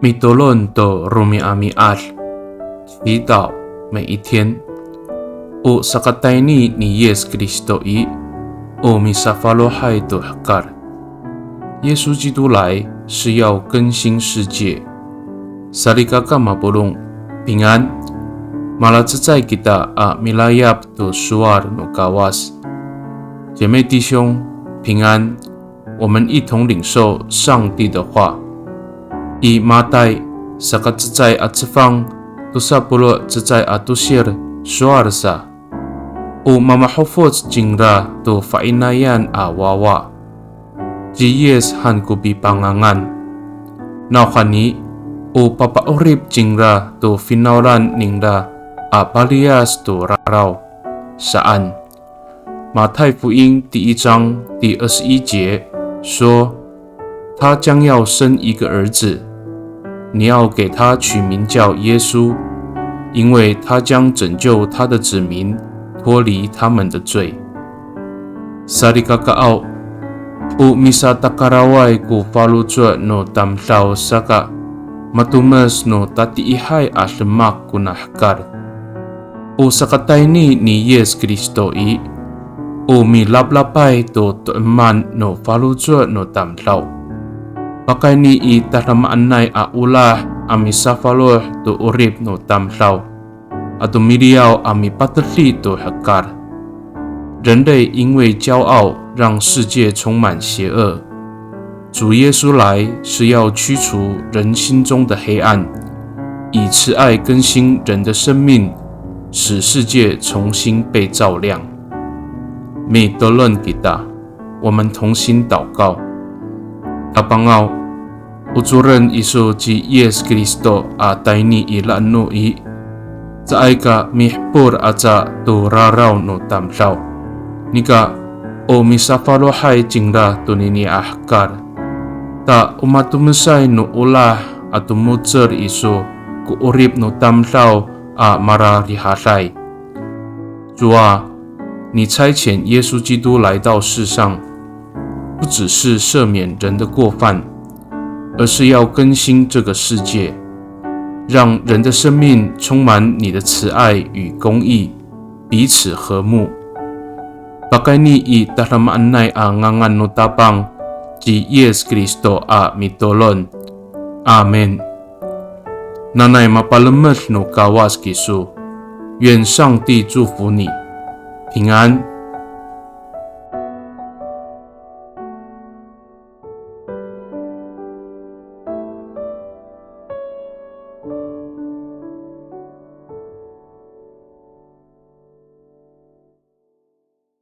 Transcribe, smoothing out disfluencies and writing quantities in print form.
米多伦的鲁米阿米阿，祈祷每一天。O sakatay ni Yesus Kristo o misafalohay do hakar。耶稣基督来是要更新世界。Saligaka mabulong平安。Malazay kita milayap do suar no kawas。姐妹弟兄平安，我们一同领受上帝的话。以马太sakazay atsifang tusapuluh zay atusir suarsa。O mamahufos jingra do fainayan wawa。Jiyes han kubi pangangan。Nauhani o papaurip jingra do finauran ningra balias do rarau。Saan？马太福音第1章第21节说，他将要生一个儿子，你要给他取名叫耶稣，因为他将拯救他的子民脱离他们的罪。Saligakaw o misa takaraway ko falutwa no tamlaw saka matumas no tatiihay aslemak kunahkar。O sakatay ni Yesus Kristo o milablapay do tueman no falutwa no tamlaw。Pakay ni itaramaan ulah amisafaloh do urip no tamlaw。Atumiliyaw amipatli do hakar。人类因为骄傲，让世界充满邪恶。主耶稣来是要驱除人心中的黑暗，以慈爱更新人的生命，使世界重新被照亮。Midolon kita，我们同心祷告。Tabangaw uturan isu ji Yesus Kristo taini ilanu Zaay ka mihpur aca do raraw no tamlaw. Nika o misafalohay jingra to nini ahkar. Ta umatumusay no ulah at umutser iso kuurip no tamlaw mararihalay。主啊，你差遣耶稣基督来到世上，不只是赦免人的过犯，而是要更新这个世界，让人的生命充满你的慈爱与公义，彼此和睦。Pakay ni itaramaan ngangan no tapang ji Yesus Kristo mitolon。Amen。Nanay mapalamat no kawas kisu，愿上帝祝福你，平安。